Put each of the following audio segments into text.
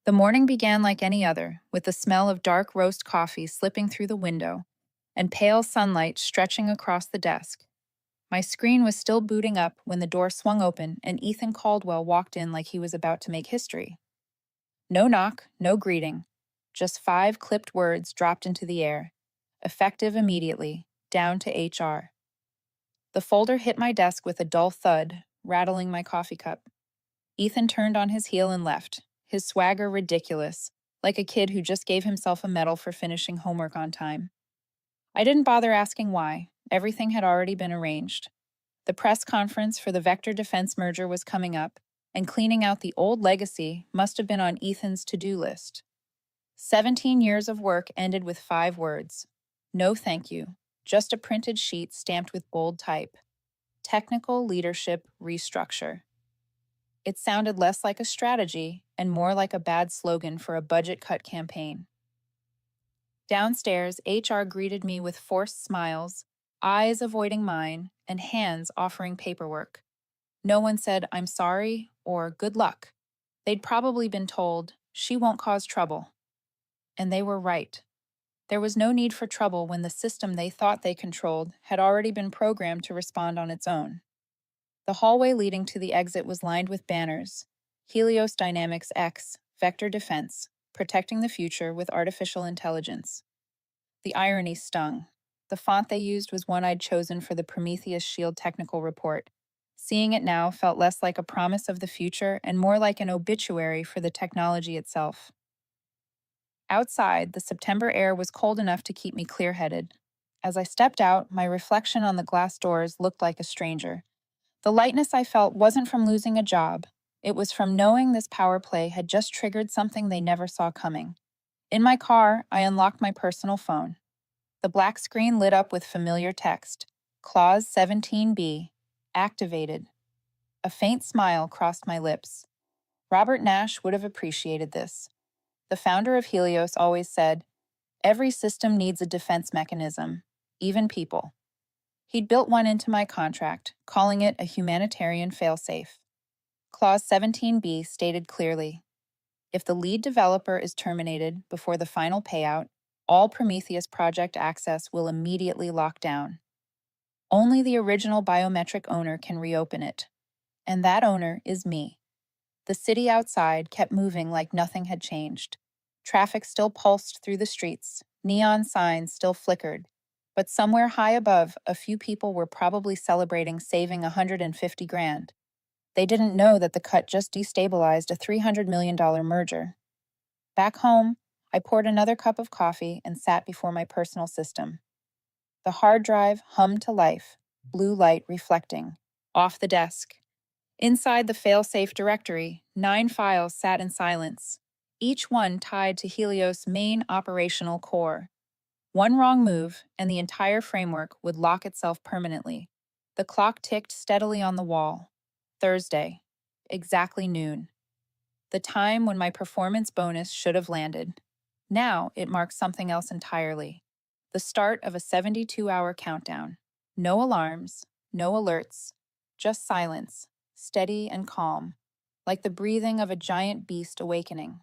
The morning began like any other, with the smell of dark roast coffee slipping through the window and pale sunlight stretching across the desk. My screen was still booting up when the door swung open and Ethan Caldwell walked in like he was about to make history. No knock, no greeting, just 5 clipped words dropped into the air, effective immediately, down to HR. The folder hit my desk with a dull thud, rattling my coffee cup. Ethan turned on his heel and left, his swagger ridiculous, like a kid who just gave himself a medal for finishing homework on time. I didn't bother asking why. Everything had already been arranged. The press conference for the Vector Defense merger was coming up, and cleaning out the old legacy must have been on Ethan's to-do list. 17 years of work ended with 5 words. No thank you, just a printed sheet stamped with bold type. Technical Leadership Restructure. It sounded less like a strategy and more like a bad slogan for a budget cut campaign. Downstairs, HR greeted me with forced smiles, eyes avoiding mine, and hands offering paperwork. No one said, "I'm sorry," or "good luck." They'd probably been told, "She won't cause trouble." And they were right. There was no need for trouble when the system they thought they controlled had already been programmed to respond on its own. The hallway leading to the exit was lined with banners. Helios Dynamics X, Vector Defense, protecting the future with artificial intelligence. The irony stung. The font they used was one I'd chosen for the Prometheus Shield technical report. Seeing it now felt less like a promise of the future and more like an obituary for the technology itself. Outside, the September air was cold enough to keep me clear-headed. As I stepped out, my reflection on the glass doors looked like a stranger. The lightness I felt wasn't from losing a job. It was from knowing this power play had just triggered something they never saw coming. In my car, I unlocked my personal phone. The black screen lit up with familiar text. Clause 17B. Activated. A faint smile crossed my lips. Robert Nash would have appreciated this. The founder of Helios always said, "Every system needs a defense mechanism, even people." He'd built one into my contract, calling it a humanitarian failsafe. Clause 17B stated clearly, if the lead developer is terminated before the final payout, all Prometheus project access will immediately lock down. Only the original biometric owner can reopen it. And that owner is me. The city outside kept moving like nothing had changed. Traffic still pulsed through the streets, neon signs still flickered, but somewhere high above, a few people were probably celebrating saving 150 grand. They didn't know that the cut just destabilized a $300 million merger. Back home, I poured another cup of coffee and sat before my personal system. The hard drive hummed to life, blue light reflecting. Off the desk. Inside the failsafe directory, 9 files sat in silence, each one tied to Helios' main operational core. One wrong move, and the entire framework would lock itself permanently. The clock ticked steadily on the wall. Thursday, exactly noon. The time when my performance bonus should have landed. Now it marks something else entirely. The start of a 72-hour countdown. No alarms, no alerts, just silence, steady and calm, like the breathing of a giant beast awakening.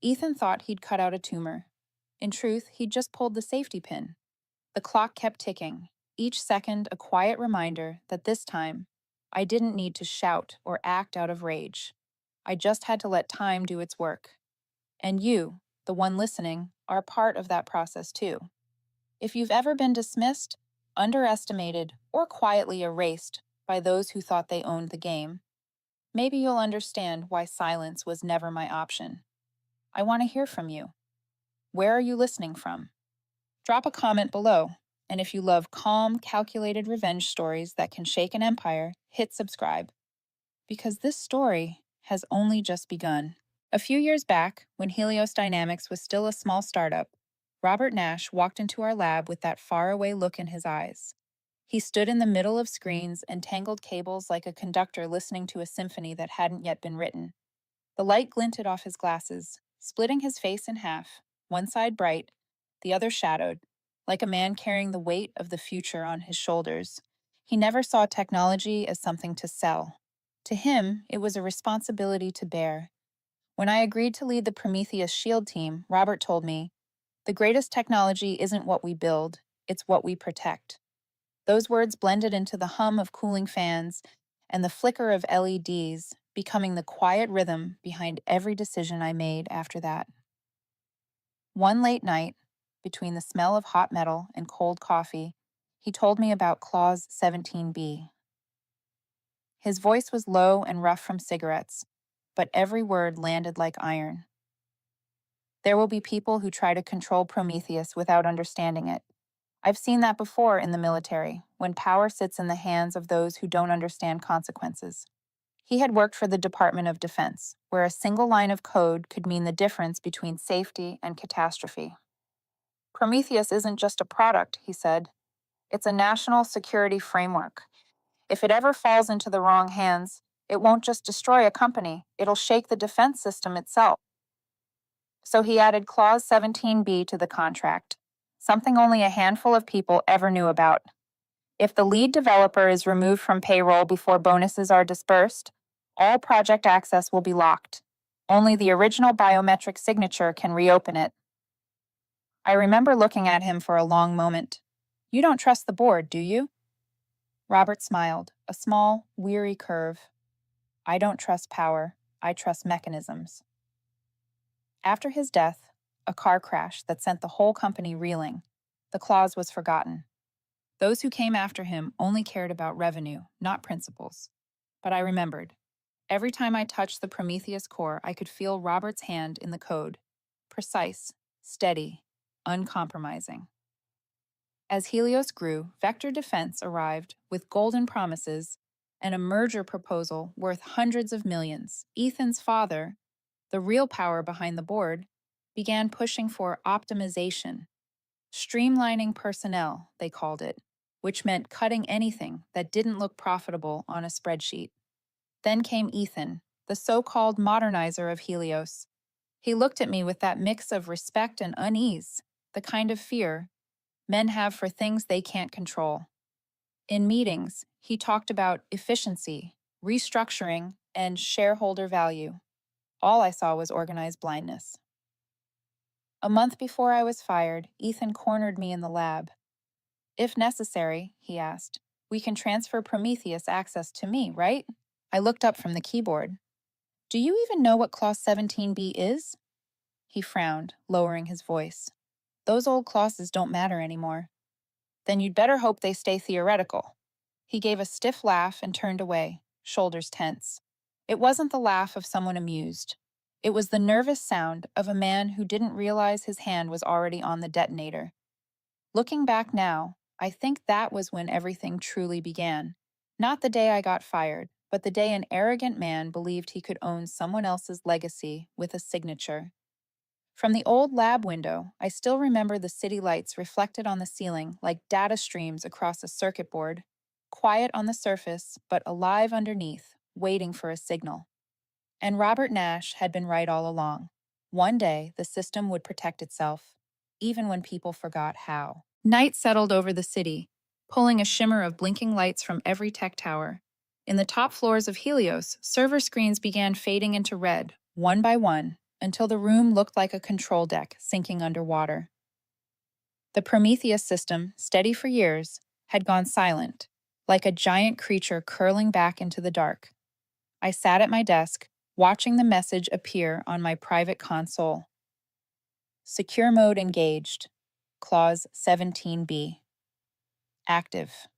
Ethan thought he'd cut out a tumor. In truth, he'd just pulled the safety pin. The clock kept ticking, each second a quiet reminder that this time, I didn't need to shout or act out of rage. I just had to let time do its work. And you, the one listening, are part of that process too. If you've ever been dismissed, underestimated, or quietly erased by those who thought they owned the game, maybe you'll understand why silence was never my option. I want to hear from you. Where are you listening from? Drop a comment below, and if you love calm, calculated revenge stories that can shake an empire, hit subscribe. Because this story has only just begun. A few years back, when Helios Dynamics was still a small startup, Robert Nash walked into our lab with that faraway look in his eyes. He stood in the middle of screens and tangled cables like a conductor listening to a symphony that hadn't yet been written. The light glinted off his glasses, splitting his face in half, one side bright, the other shadowed, like a man carrying the weight of the future on his shoulders. He never saw technology as something to sell. To him, it was a responsibility to bear. When I agreed to lead the Prometheus SHIELD team, Robert told me, "The greatest technology isn't what we build, it's what we protect." Those words blended into the hum of cooling fans and the flicker of LEDs, becoming the quiet rhythm behind every decision I made after that. One late night, between the smell of hot metal and cold coffee, he told me about Clause 17B. His voice was low and rough from cigarettes, but every word landed like iron. There will be people who try to control Prometheus without understanding it. I've seen that before in the military, when power sits in the hands of those who don't understand consequences. He had worked for the Department of Defense, where a single line of code could mean the difference between safety and catastrophe. Prometheus isn't just a product, he said. It's a national security framework. If it ever falls into the wrong hands, it won't just destroy a company, it'll shake the defense system itself. So he added Clause 17B to the contract, something only a handful of people ever knew about. If the lead developer is removed from payroll before bonuses are dispersed, all project access will be locked. Only the original biometric signature can reopen it. I remember looking at him for a long moment. "You don't trust the board, do you?" Robert smiled, a small, weary curve. "I don't trust power. I trust mechanisms." After his death, a car crash that sent the whole company reeling, the clause was forgotten. Those who came after him only cared about revenue, not principles. But I remembered. Every time I touched the Prometheus core, I could feel Robert's hand in the code. Precise, steady, uncompromising. As Helios grew, Vector Defense arrived with golden promises and a merger proposal worth hundreds of millions. Ethan's father, the real power behind the board, began pushing for optimization. Streamlining personnel, they called it, which meant cutting anything that didn't look profitable on a spreadsheet. Then came Ethan, the so-called modernizer of Helios. He looked at me with that mix of respect and unease, the kind of fear men have for things they can't control. In meetings, he talked about efficiency, restructuring, and shareholder value. All I saw was organized blindness. A month before I was fired, Ethan cornered me in the lab. "If necessary," he asked, "we can transfer Prometheus access to me, right?" I looked up from the keyboard. "Do you even know what Clause 17B is?" He frowned, lowering his voice. "Those old clauses don't matter anymore." "Then you'd better hope they stay theoretical." He gave a stiff laugh and turned away, shoulders tense. It wasn't the laugh of someone amused. It was the nervous sound of a man who didn't realize his hand was already on the detonator. Looking back now, I think that was when everything truly began. Not the day I got fired, but the day an arrogant man believed he could own someone else's legacy with a signature. From the old lab window, I still remember the city lights reflected on the ceiling like data streams across a circuit board, quiet on the surface, but alive underneath, waiting for a signal. And Robert Nash had been right all along. One day, the system would protect itself, even when people forgot how. Night settled over the city, pulling a shimmer of blinking lights from every tech tower. In the top floors of Helios, server screens began fading into red, one by one, until the room looked like a control deck sinking underwater. The Prometheus system, steady for years, had gone silent, like a giant creature curling back into the dark. I sat at my desk, watching the message appear on my private console. Secure mode engaged. Clause 17B. Active.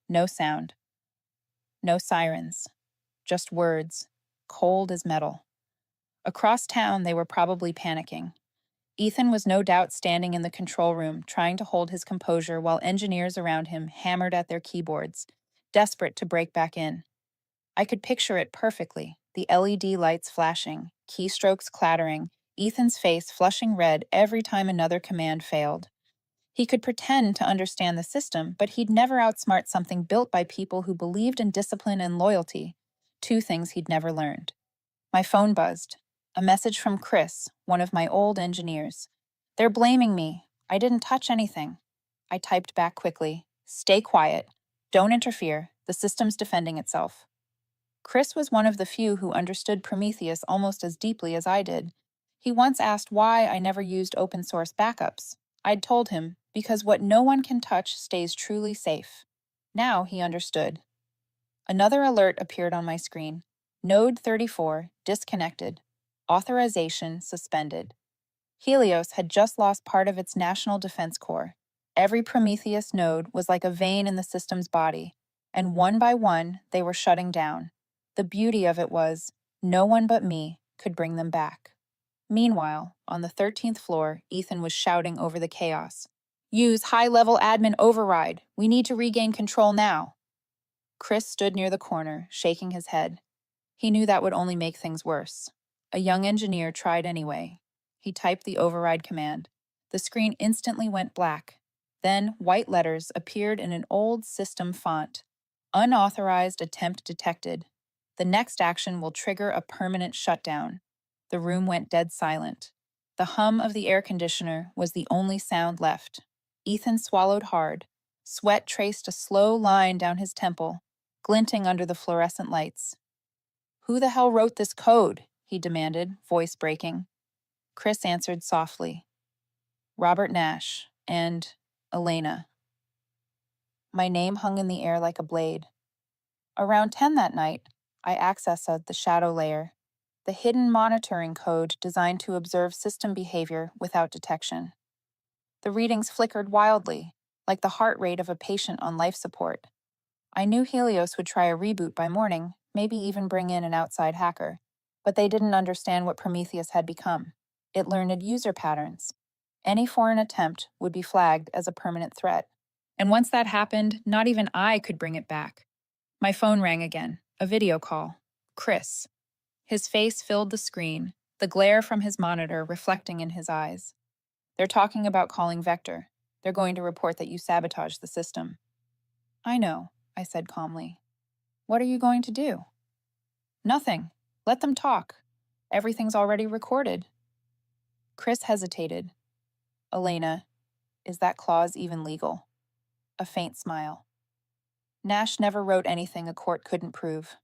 No sound. No sirens. Just words, cold as metal. Across town, they were probably panicking. Ethan was no doubt standing in the control room, trying to hold his composure while engineers around him hammered at their keyboards, desperate to break back in. I could picture it perfectly, the LED lights flashing, keystrokes clattering, Ethan's face flushing red every time another command failed. He could pretend to understand the system, but he'd never outsmart something built by people who believed in discipline and loyalty, two things he'd never learned. My phone buzzed. A message from Chris, one of my old engineers. "They're blaming me. I didn't touch anything." I typed back quickly. "Stay quiet. Don't interfere. The system's defending itself." Chris was one of the few who understood Prometheus almost as deeply as I did. He once asked why I never used open source backups. I'd told him, because what no one can touch stays truly safe. Now he understood. Another alert appeared on my screen. Node 34 disconnected. Authorization suspended. Helios had just lost part of its national defense core. Every Prometheus node was like a vein in the system's body, and one by one they were shutting down. The beauty of it was, no one but me could bring them back. Meanwhile, on the 13th floor, Ethan was shouting over the chaos. Use high-level admin override. We need to regain control now. Chris stood near the corner, shaking his head. He knew that would only make things worse. A young engineer tried anyway. He typed the override command. The screen instantly went black. Then white letters appeared in an old system font. Unauthorized attempt detected. The next action will trigger a permanent shutdown. The room went dead silent. The hum of the air conditioner was the only sound left. Ethan swallowed hard. Sweat traced a slow line down his temple, glinting under the fluorescent lights. Who the hell wrote this code? He demanded, voice breaking. Chris answered softly. Robert Nash and Elena. My name hung in the air like a blade. Around 10 that night, I accessed the shadow layer, the hidden monitoring code designed to observe system behavior without detection. The readings flickered wildly, like the heart rate of a patient on life support. I knew Helios would try a reboot by morning, maybe even bring in an outside hacker, but they didn't understand what Prometheus had become. It learned user patterns. Any foreign attempt would be flagged as a permanent threat. And once that happened, not even I could bring it back. My phone rang again, a video call. Chris. His face filled the screen, the glare from his monitor reflecting in his eyes. They're talking about calling Vector. They're going to report that you sabotaged the system. I know, I said calmly. What are you going to do? Nothing. Let them talk. Everything's already recorded. Chris hesitated. Elena, is that clause even legal? A faint smile. Nash never wrote anything a court couldn't prove.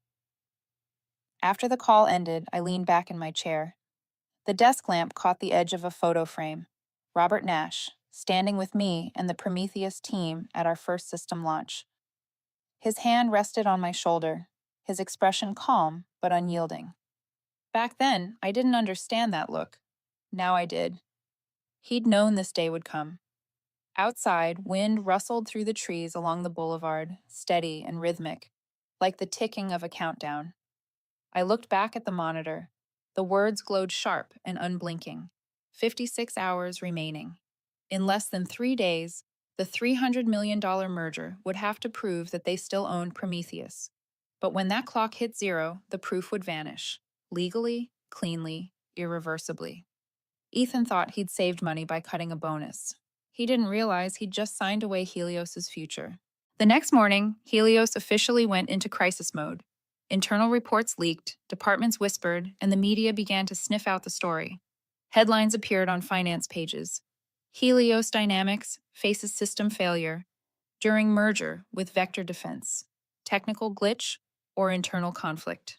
After the call ended, I leaned back in my chair. The desk lamp caught the edge of a photo frame. Robert Nash, standing with me and the Prometheus team at our first system launch. His hand rested on my shoulder, his expression calm but unyielding. Back then, I didn't understand that look. Now I did. He'd known this day would come. Outside, wind rustled through the trees along the boulevard, steady and rhythmic, like the ticking of a countdown. I looked back at the monitor. The words glowed sharp and unblinking. 56 hours remaining. In less than 3 days, the $300 million merger would have to prove that they still owned Prometheus. But when that clock hit zero, the proof would vanish. Legally, cleanly, irreversibly. Ethan thought he'd saved money by cutting a bonus. He didn't realize he'd just signed away Helios's future. The next morning, Helios officially went into crisis mode. Internal reports leaked, departments whispered, and the media began to sniff out the story. Headlines appeared on finance pages. Helios Dynamics faces system failure during merger with Vector Defense. Technical glitch or internal conflict.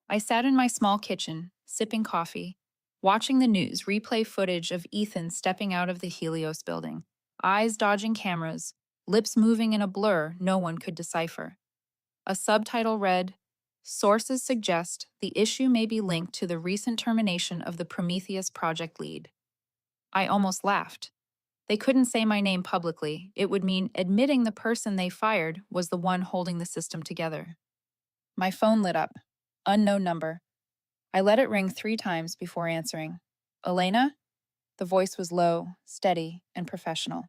I sat in my small kitchen, sipping coffee, watching the news replay footage of Ethan stepping out of the Helios building, eyes dodging cameras, lips moving in a blur no one could decipher. A subtitle read, Sources suggest the issue may be linked to the recent termination of the Prometheus project lead. I almost laughed. They couldn't say my name publicly. It would mean admitting the person they fired was the one holding the system together. My phone lit up. Unknown number. I let it ring 3 times before answering. Elena? The voice was low, steady, and professional.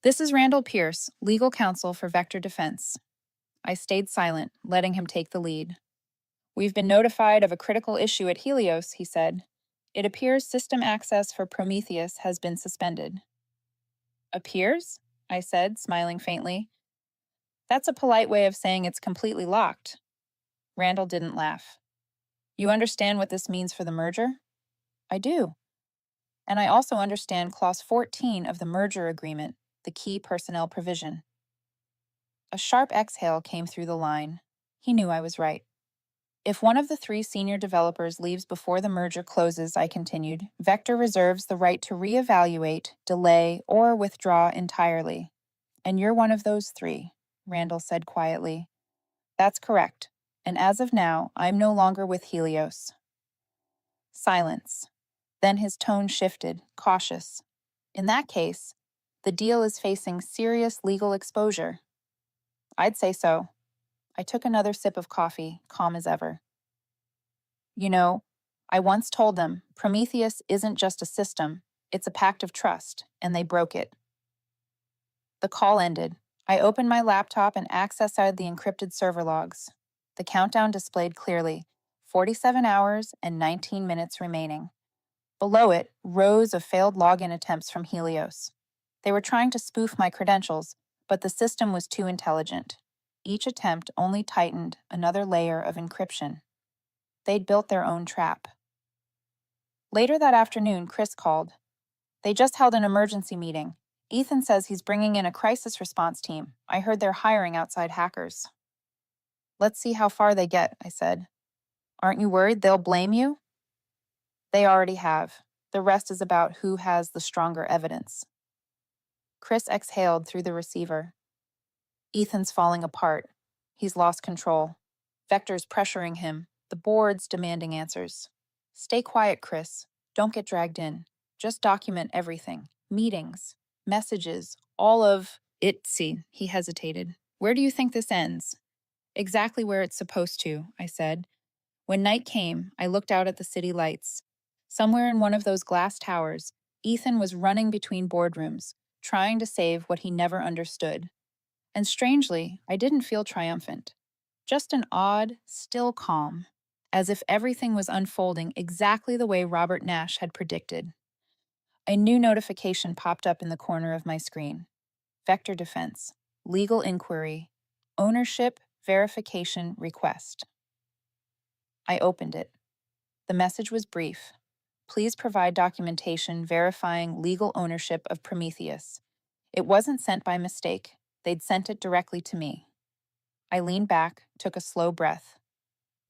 This is Randall Pierce, legal counsel for Vector Defense. I stayed silent, letting him take the lead. We've been notified of a critical issue at Helios, he said. It appears system access for Prometheus has been suspended. Appears? I said, smiling faintly. That's a polite way of saying it's completely locked. Randall didn't laugh. You understand what this means for the merger? I do. And I also understand Clause 14 of the merger agreement, the key personnel provision. A sharp exhale came through the line. He knew I was right. If one of the three senior developers leaves before the merger closes, I continued, Vector reserves the right to reevaluate, delay, or withdraw entirely. And you're one of those three, Randall said quietly. That's correct. And as of now, I'm no longer with Helios. Silence. Then his tone shifted, cautious. In that case, the deal is facing serious legal exposure. I'd say so. I took another sip of coffee, calm as ever. You know, I once told them Prometheus isn't just a system, it's a pact of trust, and they broke it. The call ended. I opened my laptop and accessed the encrypted server logs. The countdown displayed clearly 47 hours and 19 minutes remaining. Below it, rows of failed login attempts from Helios. They were trying to spoof my credentials, but the system was too intelligent. Each attempt only tightened another layer of encryption. They'd built their own trap. Later that afternoon, Chris called. They just held an emergency meeting. Ethan says he's bringing in a crisis response team. I heard they're hiring outside hackers. Let's see how far they get, I said. Aren't you worried they'll blame you? They already have. The rest is about who has the stronger evidence. Chris exhaled through the receiver. Ethan's falling apart. He's lost control. Vector's pressuring him. The board's demanding answers. Stay quiet, Chris. Don't get dragged in. Just document everything. Meetings, messages, all of it. See, he hesitated. Where do you think this ends? Exactly where it's supposed to, I said. When night came, I looked out at the city lights. Somewhere in one of those glass towers, Ethan was running between boardrooms, trying to save what he never understood. And strangely, I didn't feel triumphant. Just an odd, still calm, as if everything was unfolding exactly the way Robert Nash had predicted. A new notification popped up in the corner of my screen. Vector Defense, Legal Inquiry, Ownership Verification Request. I opened it. The message was brief. Please provide documentation verifying legal ownership of Prometheus. It wasn't sent by mistake. They'd sent it directly to me. I leaned back, took a slow breath.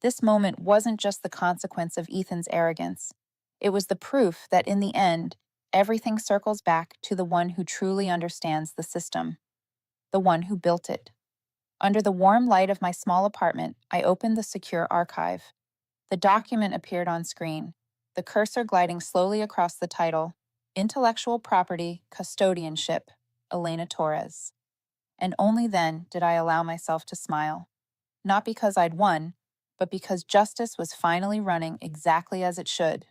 This moment wasn't just the consequence of Ethan's arrogance. It was the proof that in the end, everything circles back to the one who truly understands the system, the one who built it. Under the warm light of my small apartment, I opened the secure archive. The document appeared on screen, the cursor gliding slowly across the title, Intellectual Property Custodianship, Elena Torres. And only then did I allow myself to smile. Not because I'd won, but because justice was finally running exactly as it should.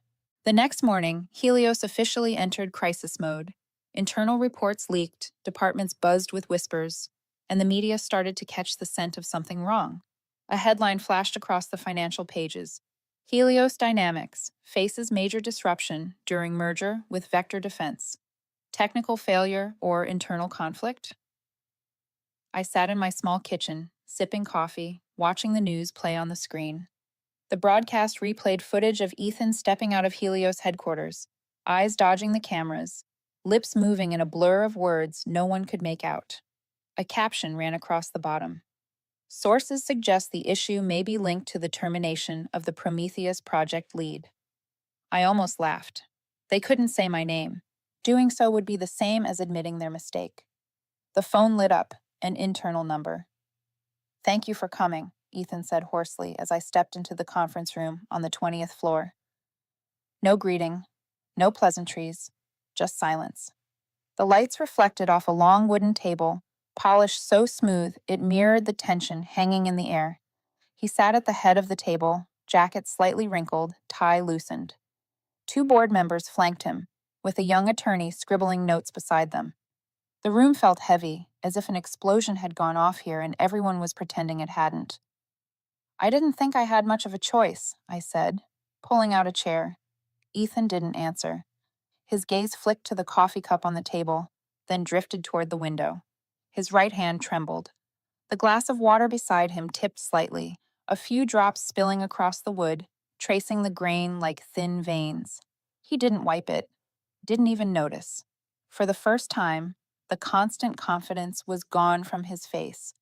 The next morning, Helios officially entered crisis mode. Internal reports leaked, departments buzzed with whispers, and the media started to catch the scent of something wrong. A headline flashed across the financial pages. Helios Dynamics faces major disruption during merger with Vector Defense. Technical failure or internal conflict? I sat in my small kitchen, sipping coffee, watching the news play on the screen. The broadcast replayed footage of Ethan stepping out of Helios headquarters, eyes dodging the cameras, lips moving in a blur of words no one could make out. A caption ran across the bottom. Sources suggest the issue may be linked to the termination of the Prometheus project lead. I almost laughed. They couldn't say my name. Doing so would be the same as admitting their mistake. The phone lit up, an internal number. Thank you for coming, Ethan said hoarsely as I stepped into the conference room on the 20th floor. No greeting, no pleasantries, just silence. The lights reflected off a long wooden table, polished so smooth it mirrored the tension hanging in the air. He sat at the head of the table, jacket slightly wrinkled, tie loosened. Two board members flanked him, with a young attorney scribbling notes beside them. The room felt heavy, as if an explosion had gone off here and everyone was pretending it hadn't. I didn't think I had much of a choice, I said, pulling out a chair. Ethan didn't answer. His gaze flicked to the coffee cup on the table, then drifted toward the window. His right hand trembled. The glass of water beside him tipped slightly, a few drops spilling across the wood, tracing the grain like thin veins. He didn't wipe it, didn't even notice. For the first time, the constant confidence was gone from his face.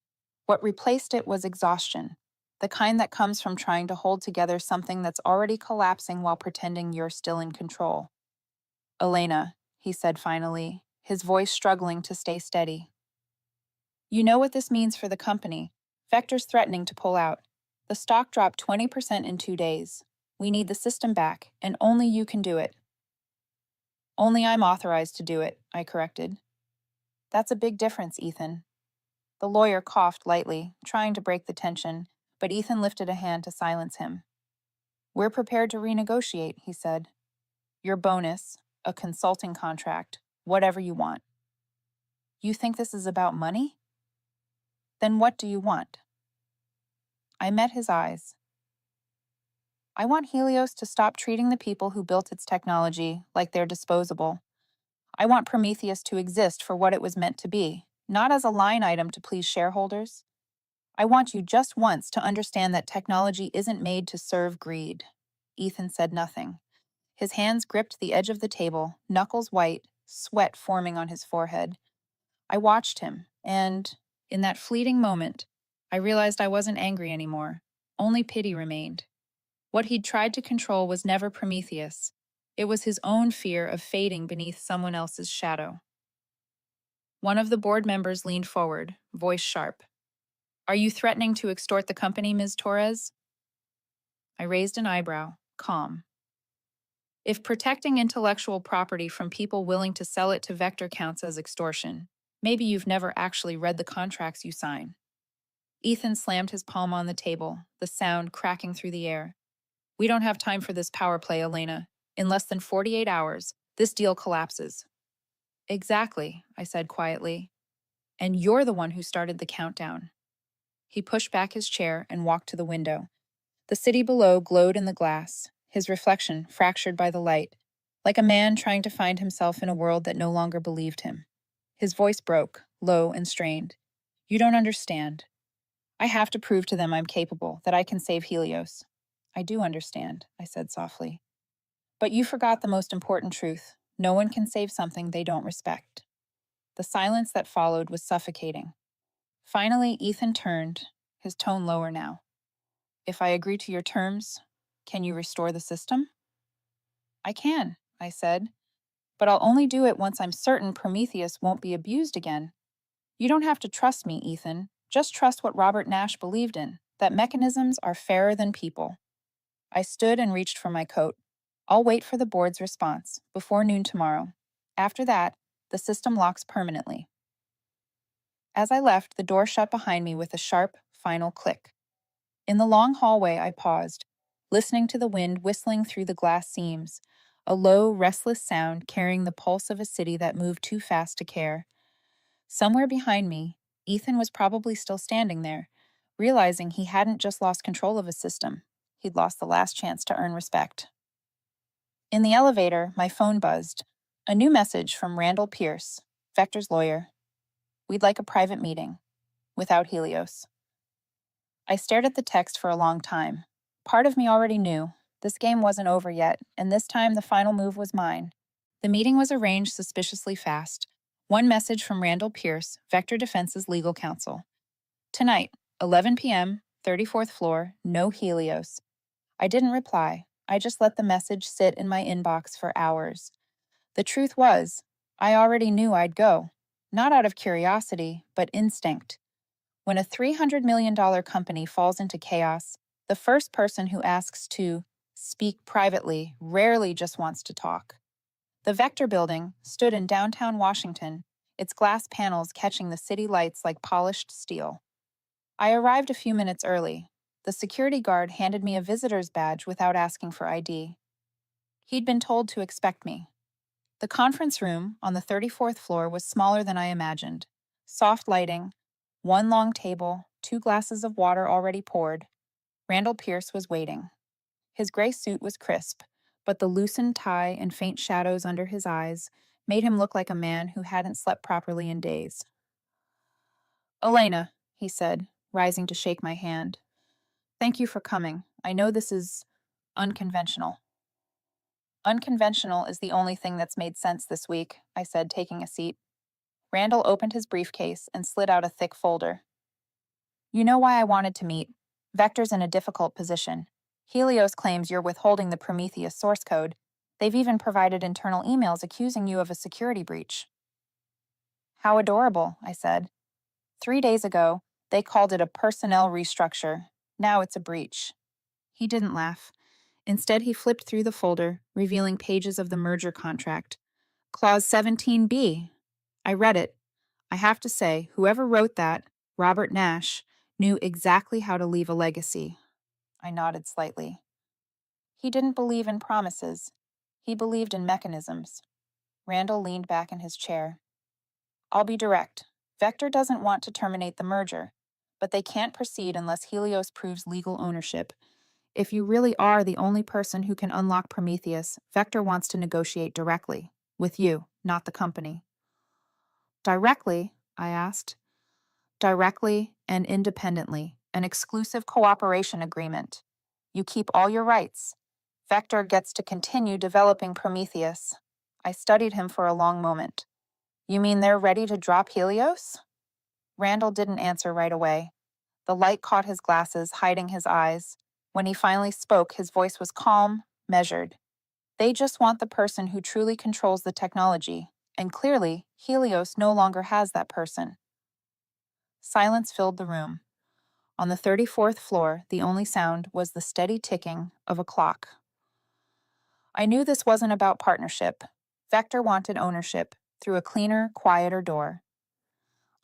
What replaced it was exhaustion, The kind that comes from trying to hold together something that's already collapsing while pretending you're still in control. Elena, he said finally, his voice struggling to stay steady. You know what this means for the company. Vector's threatening to pull out. The stock dropped 20% in 2 days. We need the system back, and only you can do it. Only I'm authorized to do it, I corrected. That's a big difference, Ethan. The lawyer coughed lightly, trying to break the tension, but Ethan lifted a hand to silence him. We're prepared to renegotiate, he said. Your bonus, a consulting contract, whatever you want. You think this is about money? Then what do you want? I met his eyes. I want Helios to stop treating the people who built its technology like they're disposable. I want Prometheus to exist for what it was meant to be, not as a line item to please shareholders. I want you just once to understand that technology isn't made to serve greed. Ethan said nothing. His hands gripped the edge of the table, knuckles white, sweat forming on his forehead. I watched him, and, in that fleeting moment, I realized I wasn't angry anymore. Only pity remained. What he'd tried to control was never Prometheus. It was his own fear of fading beneath someone else's shadow. One of the board members leaned forward, voice sharp. Are you threatening to extort the company, Ms. Torres? I raised an eyebrow, calm. If protecting intellectual property from people willing to sell it to Vector counts as extortion, maybe you've never actually read the contracts you sign. Ethan slammed his palm on the table, the sound cracking through the air. We don't have time for this power play, Elena. In less than 48 hours, this deal collapses. Exactly, I said quietly. And you're the one who started the countdown. He pushed back his chair and walked to the window. The city below glowed in the glass, his reflection fractured by the light, like a man trying to find himself in a world that no longer believed him. His voice broke, low and strained. You don't understand. I have to prove to them I'm capable, that I can save Helios. I do understand, I said softly. But you forgot the most important truth. No one can save something they don't respect. The silence that followed was suffocating. Finally, Ethan turned, his tone lower now. If I agree to your terms, can you restore the system? I can, I said, but I'll only do it once I'm certain Prometheus won't be abused again. You don't have to trust me, Ethan. Just trust what Robert Nash believed in, that mechanisms are fairer than people. I stood and reached for my coat. I'll wait for the board's response, before noon tomorrow. After that, the system locks permanently. As I left, the door shut behind me with a sharp, final click. In the long hallway, I paused, listening to the wind whistling through the glass seams, a low, restless sound carrying the pulse of a city that moved too fast to care. Somewhere behind me, Ethan was probably still standing there, realizing he hadn't just lost control of his system. He'd lost the last chance to earn respect. In the elevator, my phone buzzed. A new message from Randall Pierce, Vector's lawyer. We'd like a private meeting. Without Helios. I stared at the text for a long time. Part of me already knew. This game wasn't over yet, and this time the final move was mine. The meeting was arranged suspiciously fast. One message from Randall Pierce, Vector Defense's legal counsel. Tonight, 11 p.m., 34th floor, no Helios. I didn't reply. I just let the message sit in my inbox for hours. The truth was, I already knew I'd go. Not out of curiosity, but instinct. When a $300 million company falls into chaos, the first person who asks to speak privately rarely just wants to talk. The Vector building stood in downtown Washington, its glass panels catching the city lights like polished steel. I arrived a few minutes early. The security guard handed me a visitor's badge without asking for ID. He'd been told to expect me. The conference room on the 34th floor was smaller than I imagined. Soft lighting, one long table, 2 glasses of water already poured. Randall Pierce was waiting. His gray suit was crisp, but the loosened tie and faint shadows under his eyes made him look like a man who hadn't slept properly in days. Elena, he said, rising to shake my hand. Thank you for coming. I know this is unconventional. Unconventional is the only thing that's made sense this week, I said, taking a seat. Randall opened his briefcase and slid out a thick folder. You know why I wanted to meet. Vector's in a difficult position. Helios claims you're withholding the Prometheus source code. They've even provided internal emails accusing you of a security breach. How adorable, I said. 3 days ago, they called it a personnel restructure. Now it's a breach. He didn't laugh. Instead, he flipped through the folder, revealing pages of the merger contract. Clause 17B. I read it. I have to say, whoever wrote that, Robert Nash, knew exactly how to leave a legacy. I nodded slightly. He didn't believe in promises. He believed in mechanisms. Randall leaned back in his chair. I'll be direct. Vector doesn't want to terminate the merger, but they can't proceed unless Helios proves legal ownership. If you really are the only person who can unlock Prometheus, Vector wants to negotiate directly, with you, not the company. Directly? I asked. Directly and independently, an exclusive cooperation agreement. You keep all your rights. Vector gets to continue developing Prometheus. I studied him for a long moment. You mean they're ready to drop Helios? Randall didn't answer right away. The light caught his glasses, hiding his eyes. When he finally spoke, his voice was calm, measured. They just want the person who truly controls the technology, and clearly, Helios no longer has that person. Silence filled the room. On the 34th floor, the only sound was the steady ticking of a clock. I knew this wasn't about partnership. Vector wanted ownership through a cleaner, quieter door.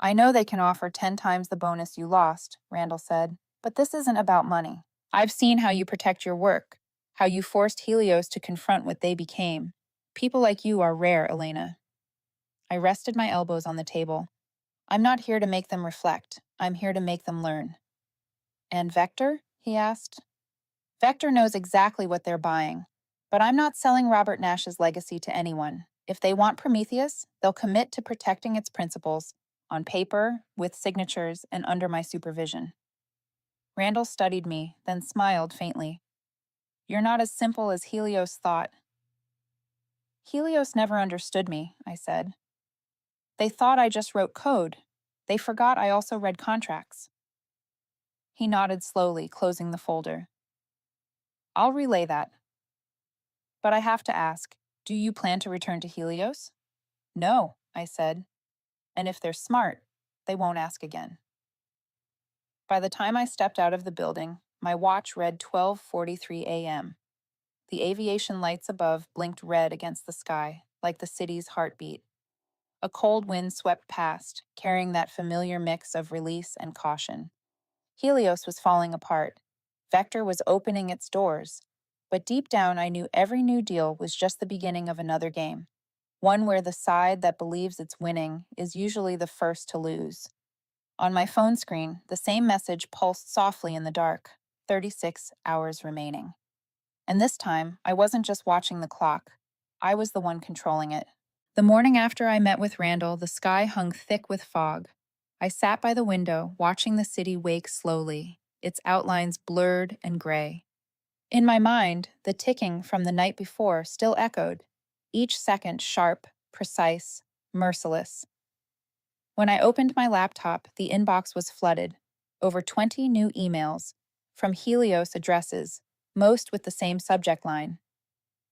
I know they can offer 10 times the bonus you lost, Randall said, but this isn't about money. I've seen how you protect your work, how you forced Helios to confront what they became. People like you are rare, Elena. I rested my elbows on the table. I'm not here to make them reflect. I'm here to make them learn. And Vector? He asked. Vector knows exactly what they're buying. But I'm not selling Robert Nash's legacy to anyone. If they want Prometheus, they'll commit to protecting its principles, on paper, with signatures, and under my supervision. Randall studied me, then smiled faintly. You're not as simple as Helios thought. Helios never understood me, I said. They thought I just wrote code. They forgot I also read contracts. He nodded slowly, closing the folder. I'll relay that. But I have to ask, do you plan to return to Helios? No, I said. And if they're smart, they won't ask again. By the time I stepped out of the building, my watch read 12:43 a.m. The aviation lights above blinked red against the sky, like the city's heartbeat. A cold wind swept past, carrying that familiar mix of release and caution. Helios was falling apart. Vector was opening its doors. But deep down, I knew every new deal was just the beginning of another game. One where the side that believes it's winning is usually the first to lose. On my phone screen, the same message pulsed softly in the dark, 36 hours remaining. And this time, I wasn't just watching the clock. I was the one controlling it. The morning after I met with Randall, the sky hung thick with fog. I sat by the window, watching the city wake slowly, its outlines blurred and gray. In my mind, the ticking from the night before still echoed, each second sharp, precise, merciless. When I opened my laptop, the inbox was flooded. Over 20 new emails, from Helios addresses, most with the same subject line.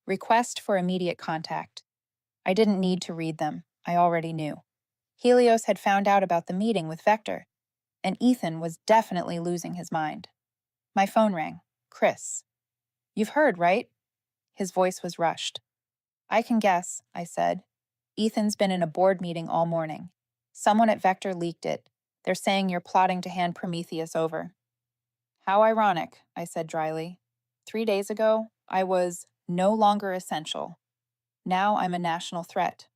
Request for immediate contact. I didn't need to read them. I already knew. Helios had found out about the meeting with Vector, and Ethan was definitely losing his mind. My phone rang. Chris. You've heard, right? His voice was rushed. I can guess, I said. Ethan's been in a board meeting all morning. Someone at Vector leaked it. They're saying you're plotting to hand Prometheus over. How ironic, I said dryly. 3 days ago, I was no longer essential. Now I'm a national threat.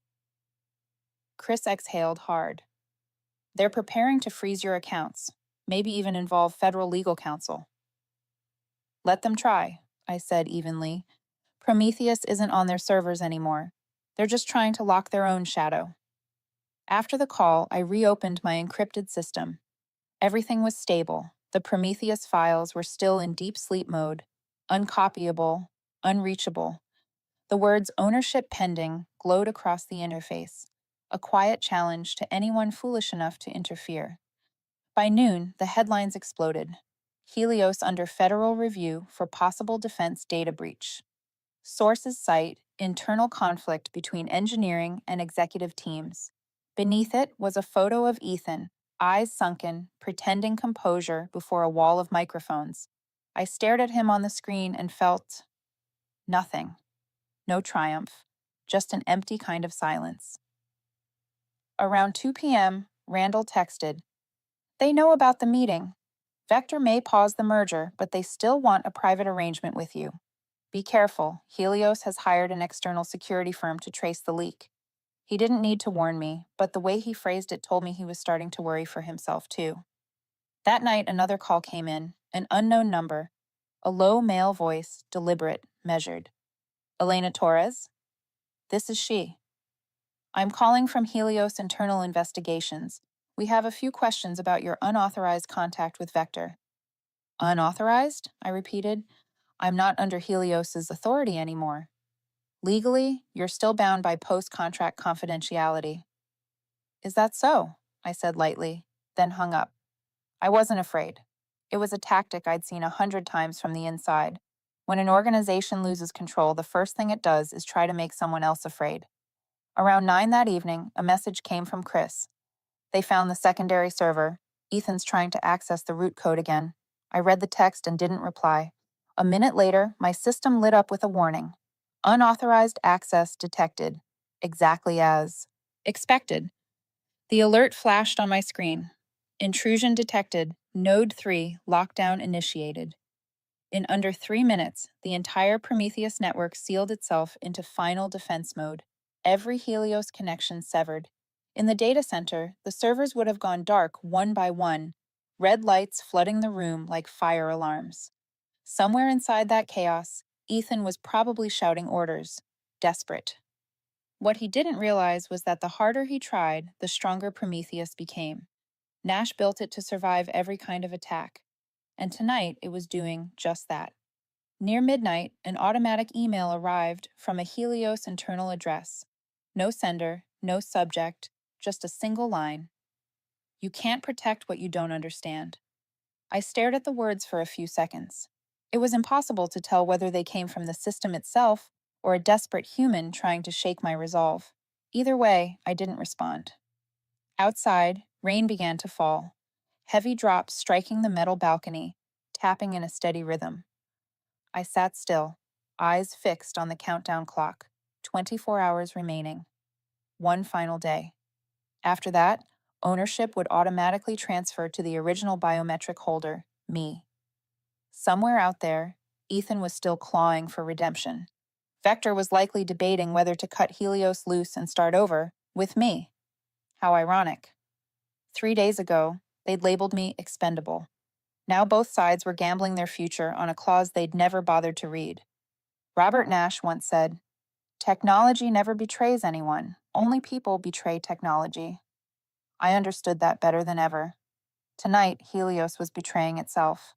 Chris exhaled hard. They're preparing to freeze your accounts, maybe even involve federal legal counsel. Let them try, I said evenly. Prometheus isn't on their servers anymore. They're just trying to lock their own shadow. After the call, I reopened my encrypted system. Everything was stable. The Prometheus files were still in deep sleep mode, uncopyable, unreachable. The words ownership pending glowed across the interface, a quiet challenge to anyone foolish enough to interfere. By noon, the headlines exploded. Helios under federal review for possible defense data breach. Sources cite internal conflict between engineering and executive teams. Beneath it was a photo of Ethan, eyes sunken, pretending composure before a wall of microphones. I stared at him on the screen and felt nothing. No triumph, just an empty kind of silence. Around 2 p.m., Randall texted, "They know about the meeting. Vector may pause the merger, but they still want a private arrangement with you. Be careful, Helios has hired an external security firm to trace the leak." He didn't need to warn me, but the way he phrased it told me he was starting to worry for himself, too. That night, another call came in, an unknown number, a low male voice, deliberate, measured. "Elena Torres? This is she. I'm calling from Helios Internal Investigations. We have a few questions about your unauthorized contact with Vector." "Unauthorized?" I repeated. "I'm not under Helios's authority anymore." "Legally, you're still bound by post-contract confidentiality." "Is that so?" I said lightly, then hung up. I wasn't afraid. It was a tactic I'd seen 100 times from the inside. When an organization loses control, the first thing it does is try to make someone else afraid. Around 9 that evening, a message came from Chris. "They found the secondary server. Ethan's trying to access the root code again." I read the text and didn't reply. A minute later, my system lit up with a warning. "Unauthorized access detected." Exactly as expected. The alert flashed on my screen. "Intrusion detected. Node 3 lockdown initiated." In under 3 minutes, the entire Prometheus network sealed itself into final defense mode. Every Helios connection severed. In the data center, the servers would have gone dark one by one, red lights flooding the room like fire alarms. Somewhere inside that chaos, Ethan was probably shouting orders, desperate. What he didn't realize was that the harder he tried, the stronger Prometheus became. Nash built it to survive every kind of attack, and tonight it was doing just that. Near midnight, an automatic email arrived from a Helios internal address. No sender, no subject, just a single line. "You can't protect what you don't understand." I stared at the words for a few seconds. It was impossible to tell whether they came from the system itself or a desperate human trying to shake my resolve. Either way, I didn't respond. Outside, rain began to fall, heavy drops striking the metal balcony, tapping in a steady rhythm. I sat still, eyes fixed on the countdown clock. 24 hours remaining. One final day. After that, ownership would automatically transfer to the original biometric holder, me. Somewhere out there, Ethan was still clawing for redemption. Vector was likely debating whether to cut Helios loose and start over, with me. How ironic. 3 days ago, they'd labeled me expendable. Now both sides were gambling their future on a clause they'd never bothered to read. Robert Nash once said, "Technology never betrays anyone. Only people betray technology." I understood that better than ever. Tonight, Helios was betraying itself.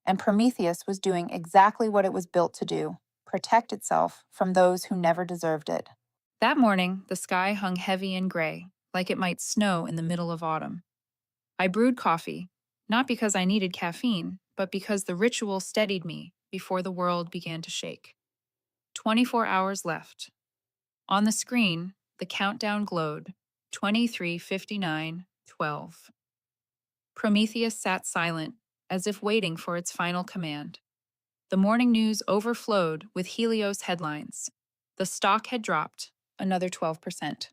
And Prometheus was doing exactly what it was built to do, protect itself from those who never deserved it. That morning, the sky hung heavy and gray, like it might snow in the middle of autumn. I brewed coffee, not because I needed caffeine, but because the ritual steadied me before the world began to shake. 24 hours left. On the screen, the countdown glowed, 23:59:12. Prometheus sat silent, as if waiting for its final command. The morning news overflowed with Helios headlines. The stock had dropped another 12%.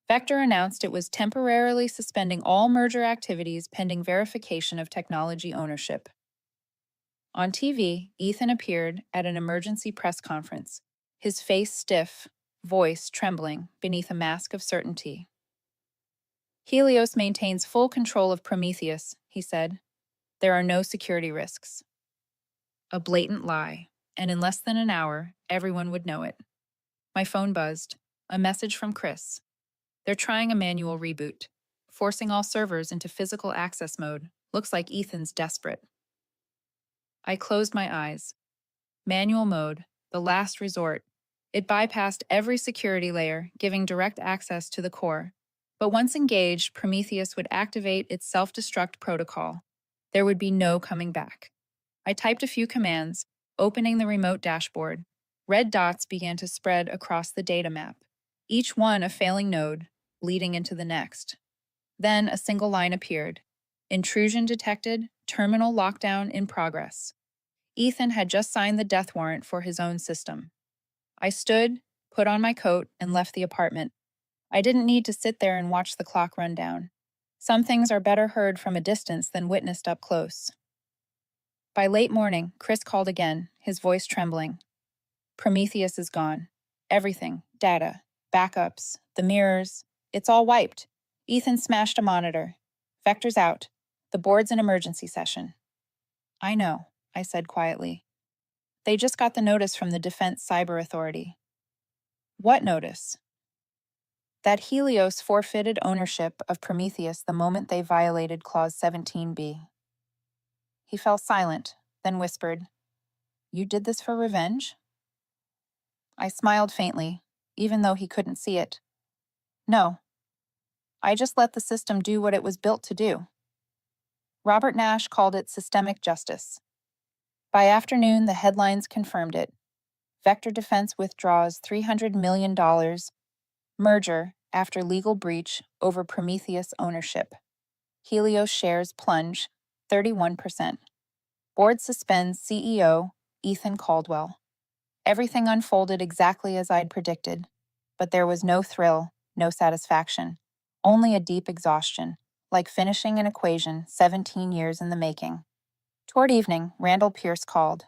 Vector announced it was temporarily suspending all merger activities pending verification of technology ownership. On TV, Ethan appeared at an emergency press conference, his face stiff, voice trembling beneath a mask of certainty. "Helios maintains full control of Prometheus," he said. "There are no security risks." A blatant lie, and in less than an hour, everyone would know it. My phone buzzed. A message from Chris. "They're trying a manual reboot, forcing all servers into physical access mode. Looks like Ethan's desperate." I closed my eyes. Manual mode, the last resort. It bypassed every security layer, giving direct access to the core. But once engaged, Prometheus would activate its self-destruct protocol. There would be no coming back. I typed a few commands, opening the remote dashboard. Red dots began to spread across the data map, each one a failing node, leading into the next. Then a single line appeared. Intrusion detected, terminal lockdown in progress. Ethan had just signed the death warrant for his own system. I stood, put on my coat, and left the apartment. I didn't need to sit there and watch the clock run down. Some things are better heard from a distance than witnessed up close. By late morning, Chris called again, his voice trembling. Prometheus is gone. Everything, data, backups, the mirrors, it's all wiped. Ethan smashed a monitor. Vector's out. The board's in emergency session. I know, I said quietly. They just got the notice from the Defense Cyber Authority. What notice? That Helios forfeited ownership of Prometheus the moment they violated Clause 17b. He fell silent, then whispered, "You did this for revenge?" I smiled faintly, even though he couldn't see it. No. I just let the system do what it was built to do. Robert Nash called it systemic justice. By afternoon, the headlines confirmed it. Vector Defense withdraws $300 million merger after legal breach over Prometheus ownership. Helios shares plunge 31%. Board suspends CEO Ethan Caldwell. Everything unfolded exactly as I'd predicted, but there was no thrill, no satisfaction, only a deep exhaustion, like finishing an equation 17 years in the making. Toward evening, Randall Pierce called.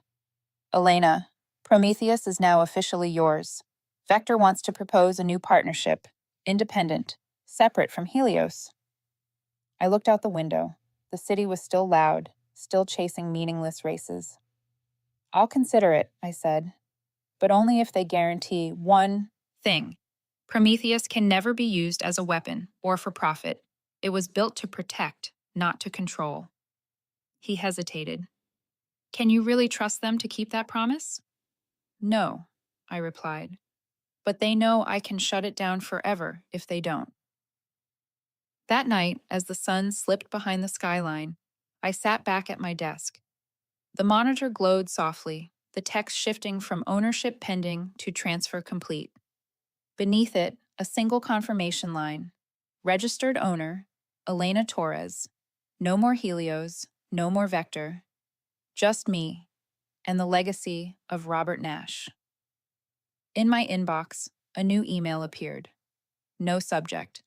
"Elena, Prometheus is now officially yours. Vector wants to propose a new partnership, independent, separate from Helios." I looked out the window. The city was still loud, still chasing meaningless races. "I'll consider it," I said, "but only if they guarantee one thing. Prometheus can never be used as a weapon or for profit. It was built to protect, not to control." He hesitated. "Can you really trust them to keep that promise?" "No," I replied, "but they know I can shut it down forever if they don't." That night, as the sun slipped behind the skyline, I sat back at my desk. The monitor glowed softly, the text shifting from ownership pending to transfer complete. Beneath it, a single confirmation line. Registered owner, Elena Torres. No more Helios, no more Vector. Just me, and the legacy of Robert Nash. In my inbox, a new email appeared. No subject.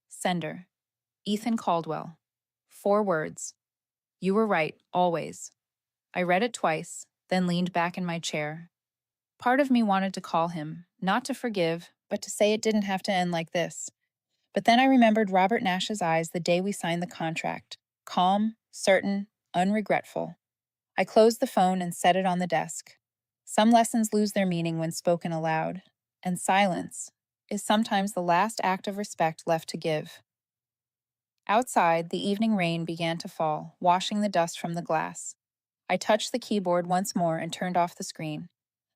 Sender, Ethan Caldwell. 4 words. "You were right, always." I read it twice, then leaned back in my chair. Part of me wanted to call him, not to forgive, but to say it didn't have to end like this. But then I remembered Robert Nash's eyes the day we signed the contract. Calm, certain, unregretful. I closed the phone and set it on the desk. Some lessons lose their meaning when spoken aloud, and silence is sometimes the last act of respect left to give. Outside, the evening rain began to fall, washing the dust from the glass. I touched the keyboard once more and turned off the screen.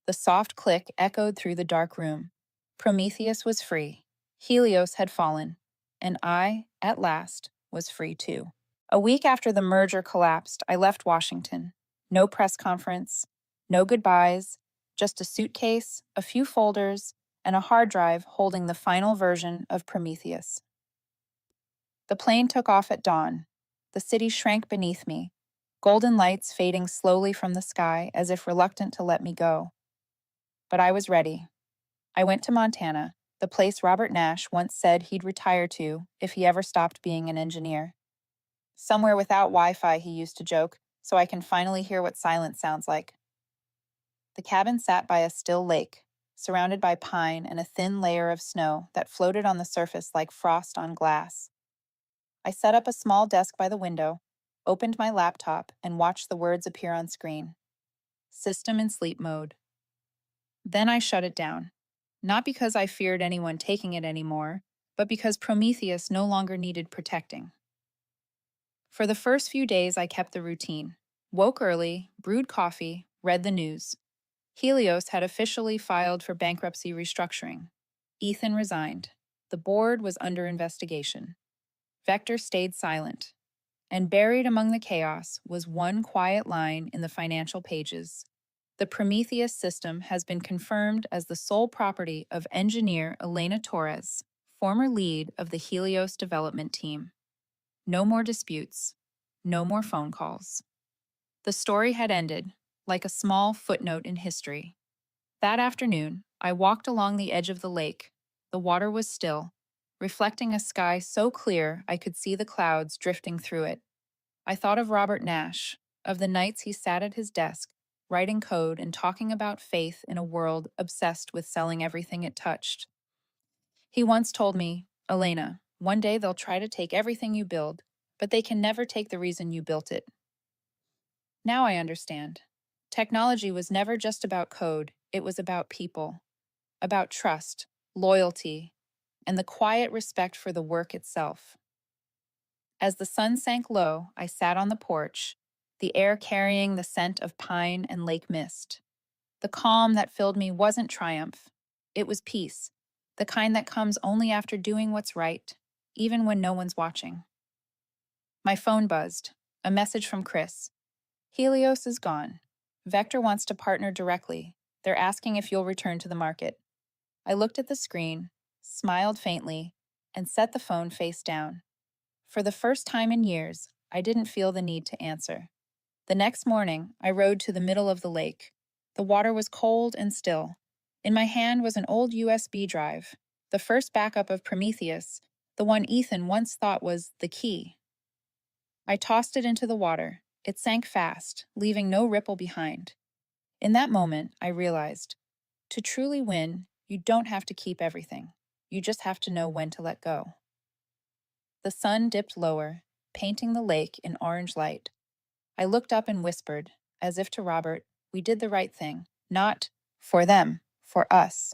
The soft click echoed through the dark room. Prometheus was free. Helios had fallen. And I, at last, was free too. A week after the merger collapsed, I left Washington. No press conference, no goodbyes, just a suitcase, a few folders, and a hard drive holding the final version of Prometheus. The plane took off at dawn. The city shrank beneath me, golden lights fading slowly from the sky as if reluctant to let me go. But I was ready. I went to Montana, the place Robert Nash once said he'd retire to if he ever stopped being an engineer. "Somewhere without Wi-Fi," he used to joke, "so I can finally hear what silence sounds like." The cabin sat by a still lake, surrounded by pine and a thin layer of snow that floated on the surface like frost on glass. I set up a small desk by the window, opened my laptop, and watched the words appear on screen. System in sleep mode. Then I shut it down. Not because I feared anyone taking it anymore, but because Prometheus no longer needed protecting. For the first few days, I kept the routine. Woke early, brewed coffee, read the news. Helios had officially filed for bankruptcy restructuring. Ethan resigned. The board was under investigation. Vector stayed silent. And buried among the chaos was one quiet line in the financial pages. The Prometheus system has been confirmed as the sole property of engineer Elena Torres, former lead of the Helios development team. No more disputes. No more phone calls. The story had ended, like a small footnote in history. That afternoon, I walked along the edge of the lake. The water was still, reflecting a sky so clear I could see the clouds drifting through it. I thought of Robert Nash, of the nights he sat at his desk, writing code and talking about faith in a world obsessed with selling everything it touched. He once told me, Elena, one day they'll try to take everything you build, but they can never take the reason you built it. Now I understand. Technology was never just about code, it was about people, about trust, loyalty, and the quiet respect for the work itself. As the sun sank low, I sat on the porch, the air carrying the scent of pine and lake mist. The calm that filled me wasn't triumph, it was peace, the kind that comes only after doing what's right, even when no one's watching. My phone buzzed, a message from Chris. Helios is gone. Vector wants to partner directly. They're asking if you'll return to the market. I looked at the screen, smiled faintly, and set the phone face down. For the first time in years, I didn't feel the need to answer. The next morning, I rode to the middle of the lake. The water was cold and still. In my hand was an old USB drive, the first backup of Prometheus, the one Ethan once thought was the key. I tossed it into the water. It sank fast, leaving no ripple behind. In that moment, I realized, to truly win, you don't have to keep everything. You just have to know when to let go. The sun dipped lower, painting the lake in orange light. I looked up and whispered, as if to Robert, we did the right thing. Not for them, for us.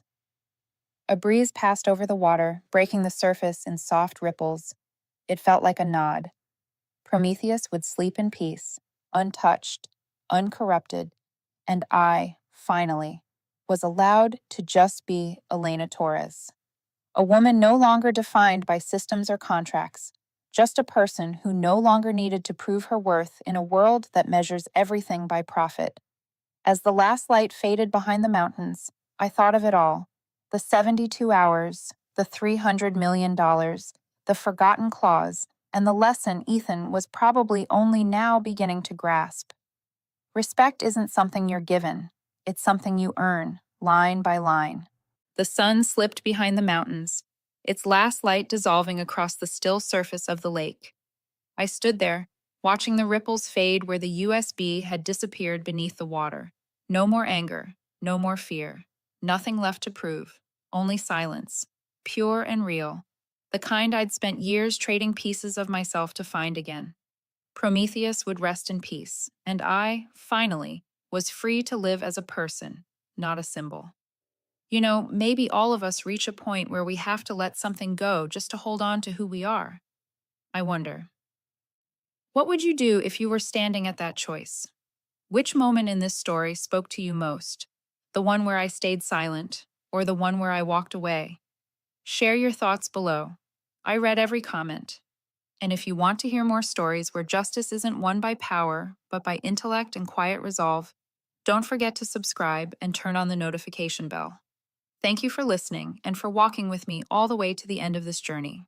A breeze passed over the water, breaking the surface in soft ripples. It felt like a nod. Prometheus would sleep in peace, untouched, uncorrupted, and I, finally, was allowed to just be Elena Torres. A woman no longer defined by systems or contracts, just a person who no longer needed to prove her worth in a world that measures everything by profit. As the last light faded behind the mountains, I thought of it all. The 72 hours, the $300 million, the forgotten clause, and the lesson Ethan was probably only now beginning to grasp. Respect isn't something you're given. It's something you earn, line by line. The sun slipped behind the mountains, its last light dissolving across the still surface of the lake. I stood there, watching the ripples fade where the USB had disappeared beneath the water. No more anger, no more fear, nothing left to prove, only silence, pure and real, the kind I'd spent years trading pieces of myself to find again. Prometheus would rest in peace, and I, finally, was free to live as a person, not a symbol. You know, maybe all of us reach a point where we have to let something go just to hold on to who we are. I wonder, what would you do if you were standing at that choice? Which moment in this story spoke to you most? The one where I stayed silent, or the one where I walked away? Share your thoughts below. I read every comment. And if you want to hear more stories where justice isn't won by power, but by intellect and quiet resolve, don't forget to subscribe and turn on the notification bell. Thank you for listening and for walking with me all the way to the end of this journey.